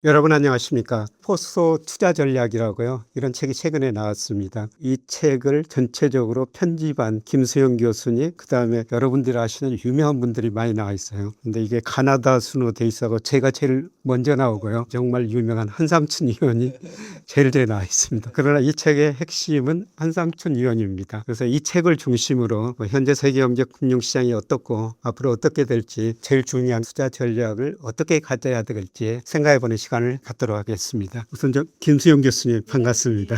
여러분 안녕하십니까. 포스코 투자 전략이라고요. 이런 책이 최근에 나왔습니다. 이 책을 전체적으로 편집한 김수영 교수님, 그 다음에 여러분들이 아시는 유명한 분들이 많이 나와 있어요. 근데 이게 가나다 순으로 돼 있어서 제가 제일 먼저 나오고요. 정말 유명한 한삼춘 의원이 제일 뒤에 나와 있습니다. 그러나 이 책의 핵심은 한삼춘 의원입니다. 그래서 이 책을 중심으로 현재 세계경제 금융시장이 어떻고 앞으로 어떻게 될지 제일 중요한 투자 전략을 어떻게 가져야 될지 생각해보는 시간을 갖도록 하겠습니다. 우선 김수영 교수님 반갑습니다.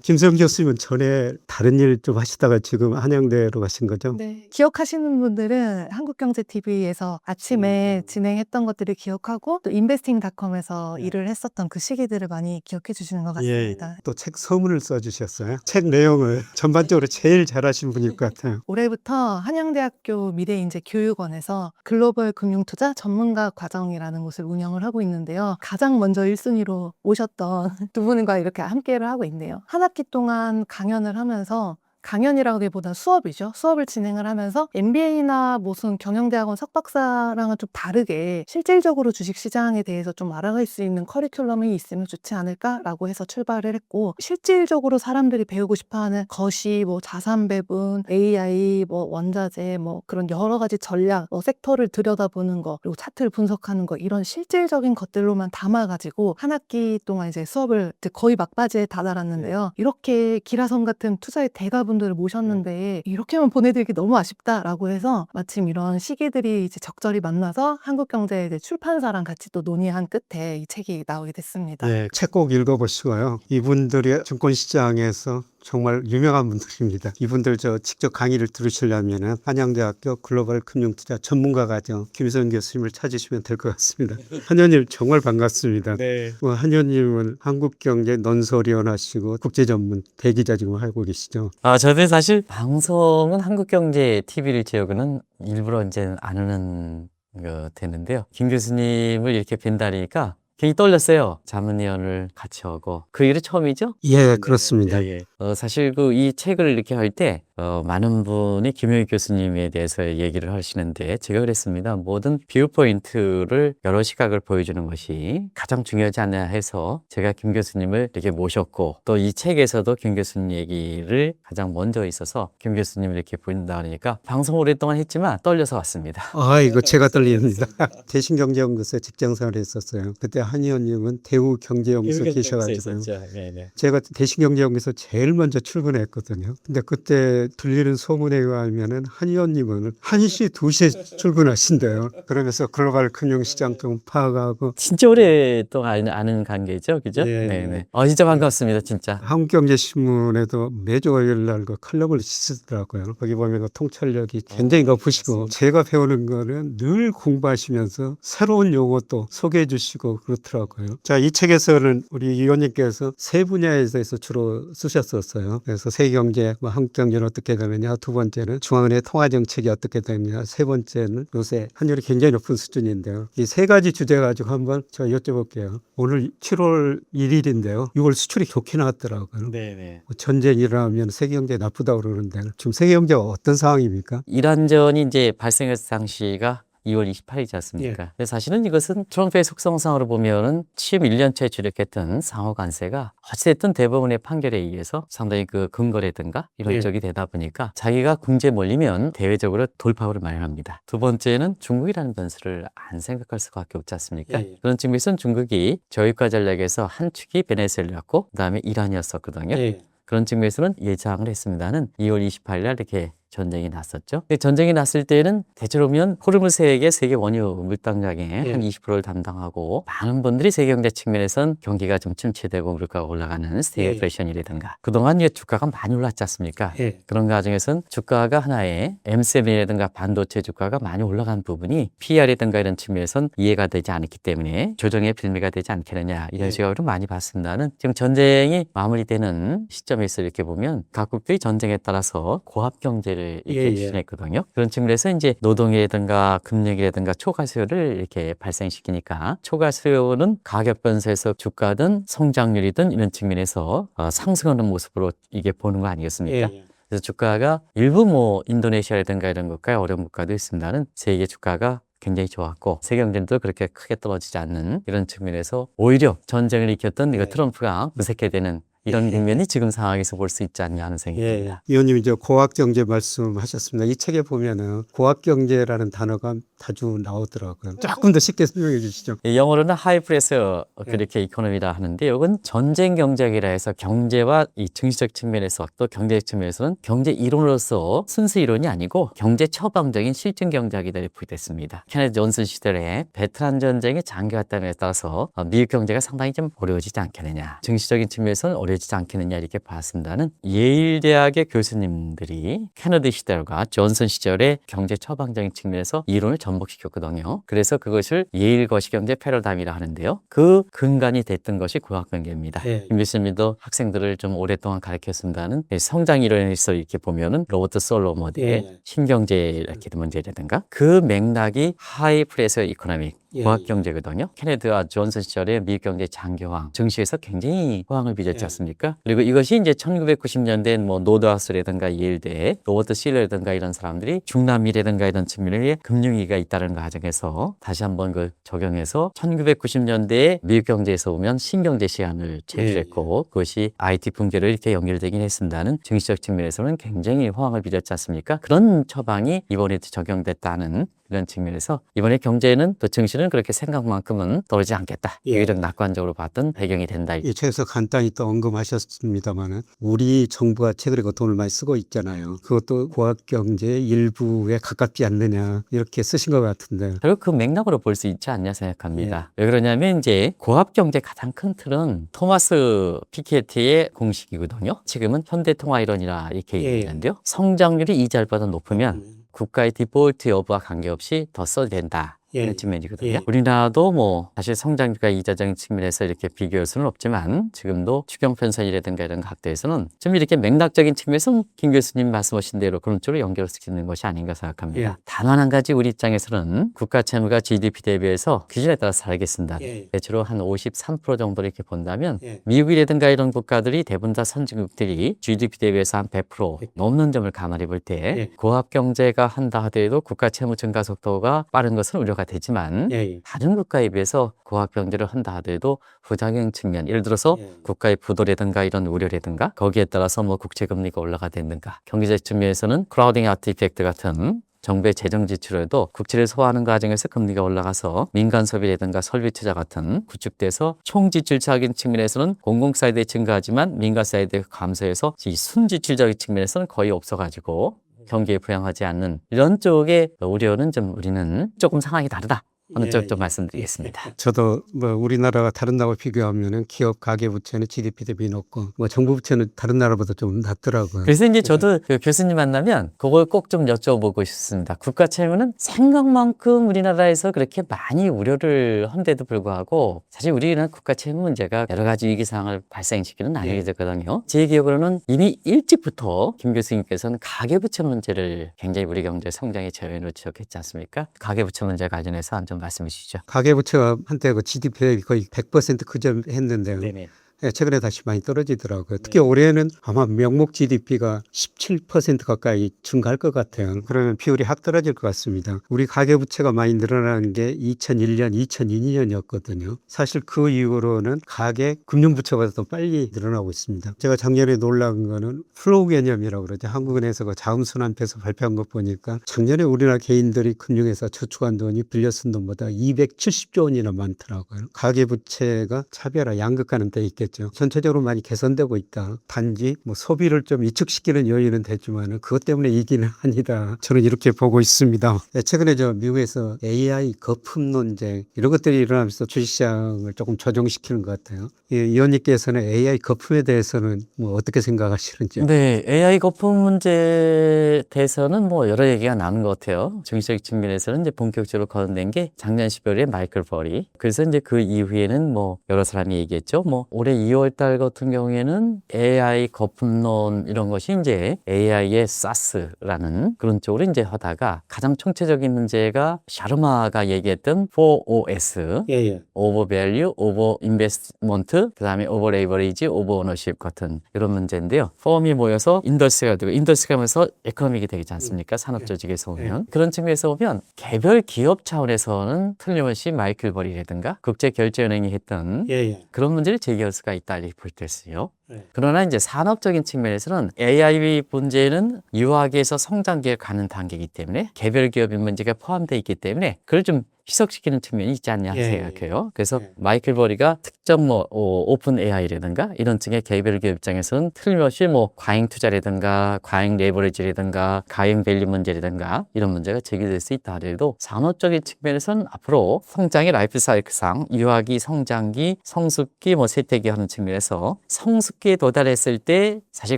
김수영 교수님은 전에 다른 일 좀 하시다가 지금 한양대로 가신 거죠? 네. 기억하시는 분들은 한국경제TV에서 아침에 진행했던 것들을 기억하고 또 인베스팅닷컴에서 일을 했었던 그 시기들을 많이 기억해 주시는 것 같습니다. 또 책 서문을 써주셨어요. 책 내용을 전반적으로 제일 잘하신 분일 것 같아요. 올해부터 한양대학교 미래인재교육원에서 글로벌 금융투자 전문가 과정이라는 곳을 운영을 하고 있는데요. 가장 먼저 1순위로 오셨던 두 분과 이렇게 함께를 하고 있네요. 한 학기 동안 강연을 하면서 강연이라기보다 수업이죠. 수업을 진행을 하면서 MBA나 무슨 경영대학원 석박사랑은 좀 다르게 실질적으로 주식시장에 대해서 좀 알아갈 수 있는 커리큘럼이 있으면 좋지 않을까라고 해서 출발을 했고, 실질적으로 사람들이 배우고 싶어하는 것이 뭐 자산 배분, AI, 뭐 원자재, 뭐 그런 여러 가지 전략, 섹터를 들여다보는 거, 그리고 차트를 분석하는 거, 이런 실질적인 것들로만 담아가지고 한 학기 동안 이제 수업을 이제 거의 막바지에 다다랐는데요. 이렇게 기라성 같은 투자의 대가분들을 모셨는데 이렇게만 보내드리기 너무 아쉽다라고 해서 마침 이런 시기들이 이제 적절히 만나서 한국경제 이제 출판사랑 같이 또 논의한 끝에 이 책이 나오게 됐습니다. 네, 책 꼭 읽어보시고요. 이분들이 증권시장에서 정말 유명한 분들입니다. 이분들 직접 강의를 들으시려면 한양대학교 글로벌 금융투자 전문가 과정 김수영 교수님을 찾으시면 될 것 같습니다. 한 의원님 정말 반갑습니다. 네. 한 의원님은 한국경제 논설위원 하시고 국제전문 대기자 지금 하고 계시죠. 저는 사실 방송은 한국경제TV를 제외하고는 일부러 이제 안 하는 거 되는데요. 김 교수님을 이렇게 뵌다니까 굉장히 떨렸어요. 자문위원을 같이 하고. 그 일이 처음이죠? 예, 그렇습니다. 예. 사실 이 책을 이렇게 할 때, 많은 분이 김용익 교수님에 대해서 얘기를 하시는데, 제가 그랬습니다. 모든 뷰 포인트를 여러 시각을 보여주는 것이 가장 중요하지 않나 해서 제가 김 교수님을 이렇게 모셨고, 또 이 책에서도 김 교수님 얘기를 가장 먼저 있어서 김 교수님을 이렇게 본다 그러니까 방송 오랫동안 했지만 떨려서 왔습니다. 이거 제가 떨립니다. 대신경제연구소에 직장생활을 했었어요. 그때 한 의원님은 대우경제연구소 계셔가지고요. 네네. 제가 대신경제연구소 제일 먼저 출근했거든요. 근데 그때 들리는 소문에 의하면은 한 의원님은 1시, 2시에 출근하신대요. 그러면서 글로벌 금융시장 좀 파악하고. 진짜 오랫동안 아는 관계죠, 그죠? 예. 네네. 진짜 반갑습니다, 진짜. 한국경제신문에도 매주 화요일 날 그 칼럼을 쓰시더라고요. 거기 보면 그 통찰력이 굉장히 높으시고, 제가 배우는 거는 늘 공부하시면서 새로운 용어도 소개해 주시고 그렇더라고요. 자, 이 책에서는 우리 의원님께서 세 분야에서 주로 쓰셨었어요. 그래서 세계경제, 한국경제는 어떻게 되느냐, 두 번째는 중앙은행 통화정책이 어떻게 되느냐, 세 번째는 요새 환율이 굉장히 높은 수준인데요. 이 세 가지 주제 가지고 한번 제가 여쭤볼게요. 오늘 7월 1일인데요. 6월 수출이 좋게 나왔더라고요. 네네. 전쟁이 일어나면 세계경제 나쁘다고 그러는데 지금 세계경제가 어떤 상황입니까? 이란전이 이제 발생했을 당시가 2월 28일이지 않습니까? 근데 사실은 이것은 트럼프의 속성상으로 보면은 취임 1년째 주력했던 상호 관세가 어찌됐든 대법원의 판결에 의해서 상당히 그 근거라든가 이런 쪽이 되다 보니까 자기가 궁지에 몰리면 대외적으로 돌파구를 마련합니다. 두 번째는 중국이라는 변수를 안 생각할 수밖에 없지 않습니까? 그런 측면에서는 중국이 저유가 전략에서 한 축이 베네수엘라였고 그다음에 이란이었었거든요. 그런 측면에서는 예상을 했습니다는 2월 28일 날 이렇게 전쟁이 났었죠. 전쟁이 났을 때는 대체로면 호르무즈해역의 세계 원유 물당량의 한 20%를 담당하고 많은 분들이 세계경제 측면에선 경기가 좀 침체되고 물가가 올라가는 스테이플레이션이라든가 그동안 주가가 많이 올랐지 않습니까? 그런 과정에선 주가가 하나의 M7이라든가 반도체 주가가 많이 올라간 부분이 PR이라든가 이런 측면에선 이해가 되지 않았기 때문에 조정의 빌미가 되지 않겠느냐 이런 시각으로 많이 봤습니다는 지금 전쟁이 마무리되는 시점에서 이렇게 보면 각국들이 전쟁에 따라서 고압 경제를 이렇게 추진했거든요. 그런 측면에서 이제 노동이라든가 금융이라든가 초과 수요를 이렇게 발생시키니까 초과 수요는 가격 변수에서 주가든 성장률이든 이런 측면에서 상승하는 모습으로 이게 보는 거 아니겠습니까? 그래서 주가가 일부 인도네시아라든가 이런 국가에 어려운 국가도 있습니다는 세계 주가가 굉장히 좋았고 세계 경제도 그렇게 크게 떨어지지 않는 이런 측면에서 오히려 전쟁을 일으켰던 이거 트럼프가 무색해 되는 이런 국면이 지금 상황에서 볼 수 있지 않냐 하는 생각이 듭니다. 위원님 이제 고학경제 말씀하셨습니다. 이 책에 보면은 고학경제라는 단어가 자주 나오더라고요. 조금 더 쉽게 설명해 주시죠. 영어로는 하이프레스 그렇게 이코노미라 하는데 이건 전쟁 경제학이라 해서 경제와 이 증시적 측면에서 또 경제적 측면에서는 경제 이론으로서 순수 이론이 아니고 경제 처방적인 실증 경제학이 부여됐습니다. 케네디 존슨 시절에 베트남 전쟁이 장기화됨에 따라서 미국 경제가 상당히 좀 어려워지지 않겠느냐, 증시적인 측면에서는 어려워지지 않겠느냐 이렇게 봤습니다는 예일 대학의 교수님들이 케네디 시절과 존슨 시절의 경제 처방적인 측면에서 이론을 접목시켰거든요. 그래서 그것을 예일 거시경제 패러다임이라 하는데요. 그 근간이 됐던 것이 고학경제입니다. 김 교수님도 학생들을 좀 오랫동안 가르쳤습니다는 성장 이론에서 이렇게 보면은 로버트 솔로몬의 신경제 이렇게 문제라든가 그 맥락이 하이 프레셔 이코노믹 고학경제거든요. 케네디와 존슨 시절에 미국 경제 장기화황, 증시에서 굉장히 호황을 빚었지 않습니까? 그리고 이것이 이제 1990년대 뭐 노드하우스라든가 예일대, 로버트 실러라든가 이런 사람들이 중남미라든가 이런 측면에 금융위기가 있다는 과정에서 다시 한번 그 적용해서 1990년대에 미국 경제에서 보면 신경제 시한을 제출했고 그것이 IT 붕괴로 이렇게 연결되긴 했습니다는 증시적 측면에서는 굉장히 호황을 빚었지 않습니까? 그런 처방이 이번에도 적용됐다는 이런 측면에서 이번에 경제는 또 증시는 그렇게 생각만큼은 떨어지지 않겠다. 오히려 낙관적으로 봤던 배경이 된다. 이 책에서 간단히 또 언급하셨습니다만은 우리 정부가 최근에 돈을 많이 쓰고 있잖아요. 그것도 고학경제의 일부에 가깝지 않느냐 이렇게 쓰신 것 같은데. 결국 그 맥락으로 볼 수 있지 않냐 생각합니다. 왜 그러냐면 이제 고학경제 가장 큰 틀은 토마스 피케티의 공식이거든요. 지금은 현대통화이론이라 이렇게 얘기하는데요. 성장률이 이자율보다 높으면 국가의 디폴트 여부와 관계없이 더 써도 된다. 이런 측면이거든요. 우리나라도 뭐 사실 성장률과 이자적인 측면에서 이렇게 비교할 수는 없지만 지금도 추경편성이라든가 이런 각도에서는 좀 이렇게 맥락적인 측면에서 김 교수님 말씀하신 대로 그런 쪽으로 연결시키는 것이 아닌가 생각합니다. 다만 한 가지 우리 입장에서는 국가 채무가 GDP 대비해서 기준에 따라서 다르겠습니다. 대체로 한 53% 정도를 이렇게 본다면 미국이라든가 이런 국가들이 대부분 다 선진국들이 GDP 대비해서 한 100% 넘는 점을 감안해 볼 때 고압 경제가 한다 하더라도 국가 채무 증가 속도가 빠른 것은 우려가 되지만 다른 국가에 비해서 고학 경제를 한다 하더라도 부작용 측면, 예를 들어서 국가의 부도라든가 이런 우려라든가 거기에 따라서 뭐 국채금리가 올라가든가 경제적 측면에서는 크라우딩 아트 이펙트 같은 정부의 재정 지출에도 국채를 소화하는 과정에서 금리가 올라가서 민간 소비라든가 설비 투자 같은 구축돼서 총 지출적인 측면에서는 공공 사이드에 증가하지만 민간 사이드에 감소해서 이 순지출적인 측면에서는 거의 없어가지고 경기에 부양하지 않는 이런 쪽의 우려는 좀 우리는 조금 상황이 다르다. 어느 쪽 좀 말씀드리겠습니다. 저도 뭐 우리나라가 다른 나라와 비교하면은 기업 가계부채는 GDP 대비 높고 뭐 정부 부채는 다른 나라보다 좀 낮더라고요. 그래서 이제 저도 그 교수님 만나면 그걸 꼭 좀 여쭤보고 싶습니다. 국가 채무는 생각만큼 우리나라에서 그렇게 많이 우려를 한데도 불구하고 사실 우리나라 국가 채무 문제가 여러 가지 위기 상황을 발생시키는 아니게 됐거든요. 제 기억으로는 이미 일찍부터 김 교수님께서는 가계부채 문제를 굉장히 우리 경제 성장의 재현으로 지적했지 않습니까? 가계부채 문제 관련해서 좀 말씀해 주시죠. 가계부채가 한때 그 GDP 대비 거의 100% 그점했는데요. 네네. 최근에 다시 많이 떨어지더라고요. 특히 올해는 아마 명목 GDP가 17% 가까이 증가할 것 같아요. 그러면 비율이 확 떨어질 것 같습니다. 우리 가계부채가 많이 늘어나는 게 2001년, 2002년이었거든요. 사실 그 이후로는 가계 금융부채보다 더 빨리 늘어나고 있습니다. 제가 작년에 놀란 거는 플로우 개념이라고 그러죠. 한국은행에서 그 자금순환표에서 발표한 것 보니까 작년에 우리나라 개인들이 금융회사 저축한 돈이 빌려 쓴 돈보다 270조 원이나 많더라고요. 가계부채가 차별화 양극화는 돼 있겠죠. 전체적으로 많이 개선되고 있다. 단지 뭐 소비를 좀 위축시키는 요인은 됐지만 그것 때문에 이기는 아니다. 저는 이렇게 보고 있습니다. 최근에 저 미국에서 AI 거품 논쟁 이런 것들이 일어나면서 주식시장을 조금 조정시키는 것 같아요. 이 의원님께서는 AI 거품에 대해서는 뭐 어떻게 생각하시는지요? 네, AI 거품 문제에 대해서는 뭐 여러 얘기가 나는 것 같아요. 정치적 측면에서는 이제 본격적으로 거론된 게 작년 12월에 마이클 버리. 그래서 이제 그 이후에는 뭐 여러 사람이 얘기했죠. 뭐 올해 2월 달 같은 경우에는 AI 거품론 이런 것이 이제 AI의 SaaS라는 그런 쪽으로 이제 하다가 가장 총체적인 문제가 샤르마가 얘기했던 4OS, 예, 예. 오버 밸류, 오버 인베스트먼트, 그다음에 오버 레이버리지, 오버 오너십 같은 이런 문제인데요. 펌이 모여서 인더스트리가 되고 인더스트리가 하면서 에코노믹이 되지 않습니까? 산업 조직에서 보면. 그런 측면에서 보면 개별 기업 차원에서는 틀림없이 마이클 버리라든가 국제결제은행이 했던 예, 예. 그런 문제를 제기할 수가 있다 이렇게 볼 때 있어요. 네. 그러나 이제 산업적인 측면에서는 AI 문제는 유학에서 성장기에 가는 단계이기 때문에 개별 기업의 문제가 포함되어 있기 때문에 그걸 좀 희석시키는 측면이 있지 않냐 예, 생각해요. 그래서 예. 마이클 버리가 특정 오픈 AI라든가 이런 층의 개별 기업 입장에서는 틀림없이 과잉 투자라든가 과잉 레버리지라든가 과잉 밸류 문제라든가 이런 문제가 제기될 수 있다 하더라도 산업적인 측면에서는 앞으로 성장의 라이프 사이클상 유아기, 성장기, 성숙기, 세태기 하는 측면에서 성숙기에 도달했을 때 사실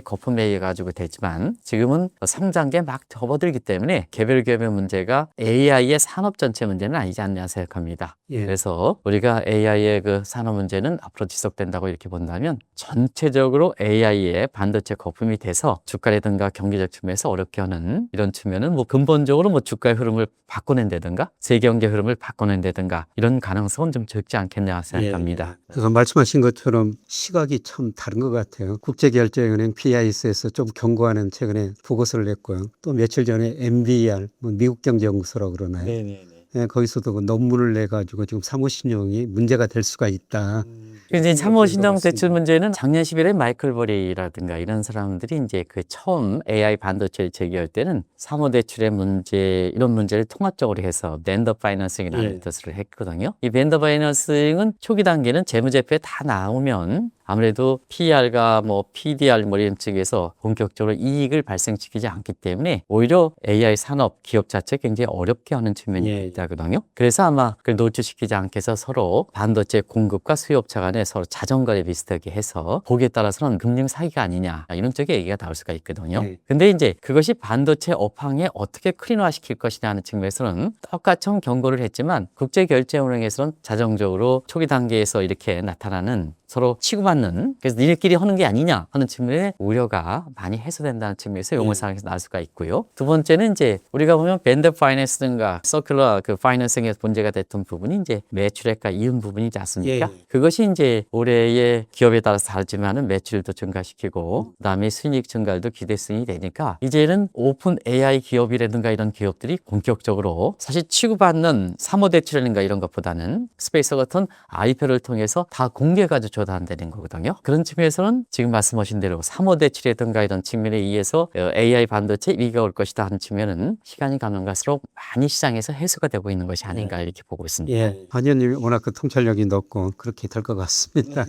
거품 매겨 가지고 되지만 지금은 성장기에 막 접어들기 때문에 개별 기업의 문제가 AI의 산업 전체 문제는 아니지 않냐 생각합니다. 예. 그래서 우리가 AI의 그 산업 문제는 앞으로 지속된다고 이렇게 본다면 전체적으로 AI의 반도체 거품이 돼서 주가라든가 경제적 측면에서 어렵게 하는 이런 측면은 근본적으로 주가의 흐름을 바꿔낸다든가 세계경제 흐름을 바꿔낸다든가 이런 가능성은 좀 적지 않겠냐 생각합니다. 그래서 말씀하신 것처럼 시각이 참 다른 것 같아요. 국제결제은행 PIS에서 좀 경고하는 최근에 보고서를 냈고요. 또 며칠 전에 MBR, 미국경제연구소라고 그러나요? 예, 거기서도 그 논문을 내가지고 지금 사무신용이 문제가 될 수가 있다. 이제 참모신용 대출 문제는 작년 11에 마이클 버리라든가 이런 사람들이 이제 그 처음 AI 반도체를 제기할 때는 사모대출의 문제, 이런 문제를 통합적으로 해서 벤더 파이낸싱이라는 뜻을 했거든요. 이 벤더 파이낸싱은 초기 단계는 재무제표에 다 나오면 아무래도 PER과 PDR 이런 측에서 본격적으로 이익을 발생시키지 않기 때문에 오히려 AI 산업 기업 자체 굉장히 어렵게 하는 측면이 있다거든요. 그래서 아마 그걸 노출시키지 않게 해서 서로 반도체 공급과 수요업체 간에 서로 자전거에 비슷하게 해서 거기에 따라서는 금융 사기가 아니냐 이런 쪽의 얘기가 나올 수가 있거든요. 근데 이제 그것이 반도체 업황에 어떻게 클린화 시킬 것이냐 하는 측면에서는 똑같은 경고를 했지만 국제결제은행에서는 자정적으로 초기 단계에서 이렇게 나타나는 서로 치고받는, 그래서 니네끼리 하는 게 아니냐 하는 측면에 우려가 많이 해소된다는 측면에서 용어상에서 나올 수가 있고요. 두 번째는 이제 우리가 보면 벤더 파이낸스든가 서큘러 그 파이낸싱에서 문제가 됐던 부분이 이제 매출액과 이윤 부분이지 않습니까? 그것이 이제 올해의 기업에 따라서 다르지만은 매출도 증가시키고 그다음에 순이익 증가도 기대성이 되니까 이제는 오픈 AI 기업이라든가 이런 기업들이 본격적으로 사실 치고받는 사모대출이라든가 이런 것보다는 스페이스 같은 IPO를 통해서 다 공개가지고 조달되는 거거든요. 그런 측면에서는 지금 말씀하신 대로 사모대출이라든가 이런 측면에 의해서 AI 반도체 위기가 올 것이다 하는 측면은 시간이 가는 갈수록 많이 시장에서 해소가 되고 있는 것이 아닌가 이렇게 보고 있습니다. 반연님이 워낙 그 통찰력이 높고 그렇게 될 것 같습니다.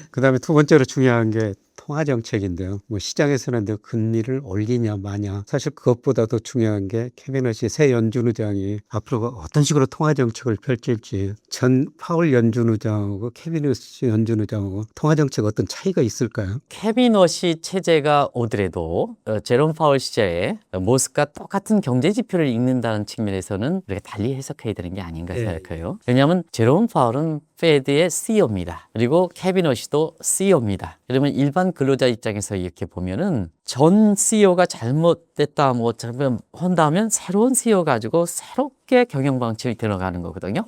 그다음에 두 번째로 중요한 게 통화정책인데요. 시장에서는 금리를 올리냐 마냐. 사실 그것보다 더 중요한 게 캐비닛이 새 연준 의장이 앞으로 어떤 식으로 통화정책을 펼칠지 전 파월 연준 의장하고 캐비닛 연준 의장하고 통화정책 어떤 차이가 있을까요? 캐비닛이 체제가 오더라도 제롬 파월 시절에 모습과 똑같은 경제 지표를 읽는다는 측면에서는 우리가 달리 해석해야 되는 게 아닌가 생각해요. 왜냐하면 제롬 파월은 페드의 CEO입니다. 그리고 캐비닛도 CEO입니다. 그러면 일반 근로자 입장에서 이렇게 보면은 전 CEO가 잘못됐다 한다면 새로운 CEO 가지고 새롭게 경영 방침이 들어가는 거거든요.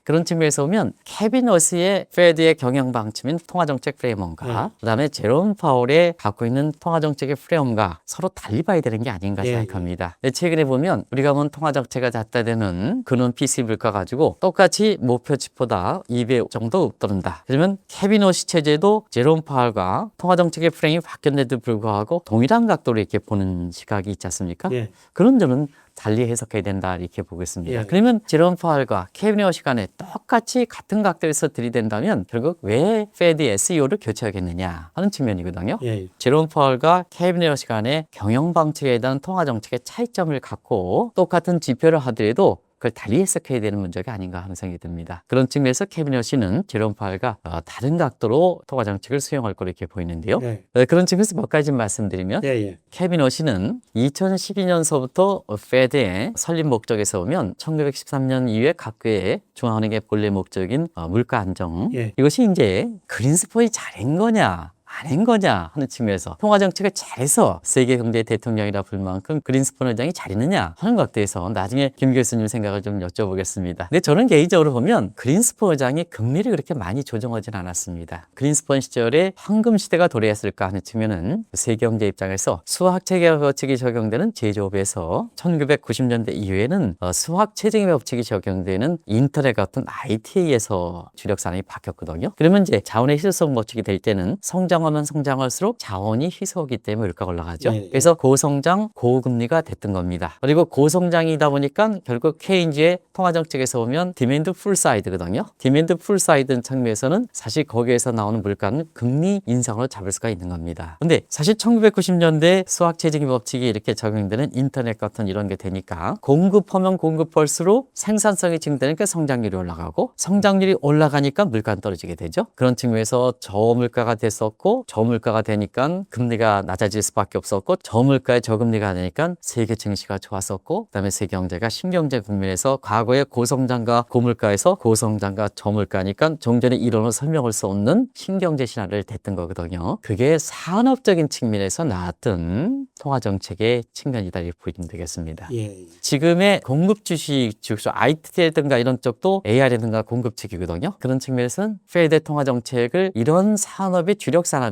그런 측면에서 보면 캐비닛의 페드의 경영 방침인 통화정책 프레임워크가 그다음에 제롬 파월의 갖고 있는 통화정책의 프레임워크가 서로 달리 봐야 되는 게 아닌가 생각합니다. 최근에 보면 우리가 본 통화정책가 잣다되는 근원 PC 물가 가지고 똑같이 목표치보다 2배 정도 upp도른다. 그러면 캐비닛 체제도 제롬 파월과 통화정책의 프레임이 바뀌었는데도 불구하고 동일한 각도로 이렇게 보는 시각이 있지 않습니까? 그런 점은 달리 해석해야 된다 이렇게 보겠습니다. 그러면 제롬 파월과 캐비닛 간에 똑같이 같은 각도에서 들이댄다면 결국 왜 페드의 CEO를 교체하겠느냐 하는 측면이거든요. 제롬 파월과 캐비닛 간의 경영 방식에 대한 통화 정책의 차이점을 갖고 똑같은 지표를 하더라도 그걸 달리 해석해야 되는 문제가 아닌가 하는 생각이 듭니다. 그런 측면에서 케빈 허시는 제롬 파월과 다른 각도로 통화 정책을 수용할 거로 이렇게 보이는데요. 네. 그런 측면에서 몇 가지 말씀드리면 예. 케빈 허시는 2012년서부터 페드의 설립 목적에서 보면 1913년 이후에 각국의 중앙은행의 본래 목적인 물가 안정 예. 이것이 이제 그린스폰이 잘한 거냐 아닌 거냐 하는 측면에서 통화 정책을 잘해서 세계 경제 대통령이라 불 만큼 그린스폰 의장이 잘했느냐 하는 것에 대해서 나중에 김 교수님 생각을 좀 여쭤보겠습니다. 근데 저는 개인적으로 보면 그린스폰 의장이 금리를 그렇게 많이 조정하진 않았습니다. 그린스폰 시절에 황금 시대가 도래했을까 하는 측면은 세계 경제 입장에서 수학 체계 법칙이 적용되는 제조업에서 1990년대 이후에는 수학 체계 법칙이 적용되는 인터넷 같은 IT에서 주력 산업이 바뀌었거든요. 그러면 이제 자원의 희소성 법칙이 될 때는 성장하면 성장할수록 자원이 희소하기 때문에 물가가 올라가죠. 네. 그래서 고성장, 고금리가 됐던 겁니다. 그리고 고성장이다 보니까 결국 케인즈의 통화정책에서 보면 디맨드 풀 사이드거든요. 디맨드 풀 사이드 측면에서는 사실 거기에서 나오는 물가는 금리 인상으로 잡을 수가 있는 겁니다. 근데 사실 1990년대 수학체증 법칙이 이렇게 적용되는 인터넷 같은 이런 게 되니까 공급하면 공급할수록 생산성이 증대니까 성장률이 올라가고 성장률이 올라가니까 물가는 떨어지게 되죠. 그런 측면에서 저물가가 됐었고 저물가가 되니까 금리가 낮아질 수밖에 없었고 저물가에 저금리가 되니까 세계 증시가 좋았었고 그다음에 세계 경제가 신경제 국면에서 과거의 고성장과 고물가에서 고성장과 저물가니까 종전의 이론을 설명할 수 없는 신경제 신화를 됐던 거거든요. 그게 산업적인 측면에서 나왔던 통화정책의 측면이다 이렇게 보시면 되겠습니다. 예. 지금의 공급 주식, 즉 IT라든가 이런 쪽도 AR이라든가 공급 측이거든요. 그런 측면에서는 페드 통화 정책을 이런 산업의 주력 산업이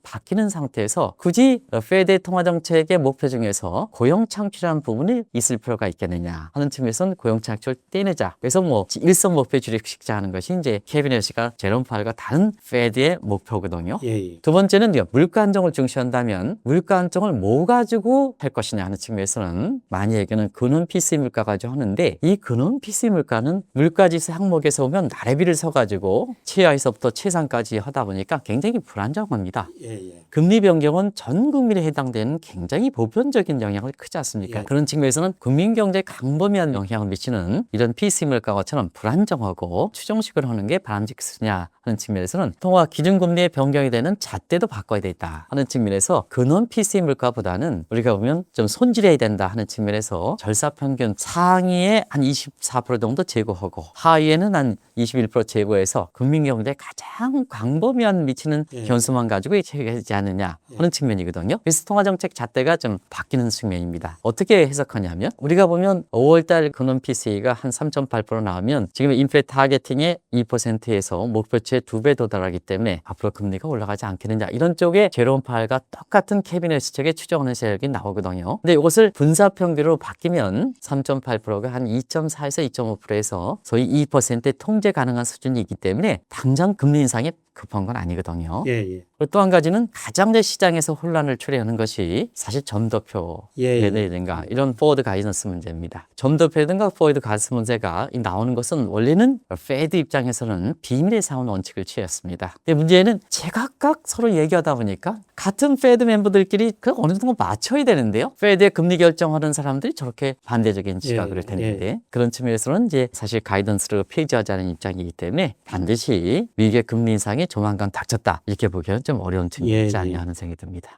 바뀌는 상태에서 굳이 페드 통화 정책의 목표 중에서 고용 창출이라는 부분이 있을 필요가 있겠느냐 하는 측면에서는 고용 창출을 떼내자. 그래서 뭐 일선 목표 주력시키자 하는 것이 이제 케빈 허시가 제롬 파월과 다른 페드의 목표거든요. 예. 두 번째는 물가 안정을 중시한다면 물가 안정을 뭐 가지고 할 것이냐 하는 측면에서는 많이 얘기하는 근원 PC 물가 가지고 하는데 이 근원 PC 물가는 물가지수 항목에서 보면 나래비를 서가지고 최하에서부터 최상까지 하다 보니까 굉장히 불안정합니다. 예. 금리 변경은 전 국민에 해당되는 굉장히 보편적인 영향을 크지 않습니까? 예. 그런 측면에서는 국민 경제에 광범위한 영향을 미치는 이런 PC 물가처럼 불안정하고 추정식을 하는 게 바람직하냐 하는 측면에서는 통화 기준금리의 변경이 되는 잣대도 바꿔야 되겠다 하는 측면에서 근원 PC 물가보다는 우리가 보면 좀 손질해야 된다 하는 측면에서 절사평균 상위에 한 24% 정도 제고하고 하위에는 한 21% 제고해서 국민경제에 가장 광범위한 미치는 예. 변수만 가지고 체계하지 않느냐 하는 측면이거든요. 그래서 통화정책 잣대가 좀 바뀌는 측면입니다. 어떻게 해석하냐면 우리가 보면 5월달 근원 PC가 한 3.8% 나오면 지금 인플레 타겟팅의 2%에서 목표치에 2배 도달하기 때문에 앞으로 금리가 올라가지 않겠느냐 이런 쪽에 제롬 파월과 똑같은 캐비넷 측의 추정하는 세력이 나오거든요. 근데 이것을 분사평균으로 바뀌면 3.8%가 한 2.4에서 2.5%에서 소위 2%의 통제 가능한 수준이기 때문에 당장 금리 인상이 급한 건 아니거든요. 예. 또 한 가지는 가장자 시장에서 혼란을 초래하는 것이 사실 점도표 배달이든가 이런 포워드 가이던스 문제입니다. 점도표든가 포워드 가이던스 문제가 나오는 것은 원래는 페드 입장에서는 비밀의 사원 원칙을 취했습니다. 근데 문제는 제각각 서로 얘기하다 보니까 같은 페드 멤버들끼리 그 어느 정도 맞춰야 되는데요. 페드의 금리 결정하는 사람들이 저렇게 반대적인 시각으로 됐는데 그런 측면에서는 이제 사실 가이던스를 폐지하자는 입장이기 때문에 반드시 미국의 금리 인상이 조만간 닥쳤다 이렇게 보기에는 좀 어려운 측면이 있지 않냐 하는 생각이 듭니다.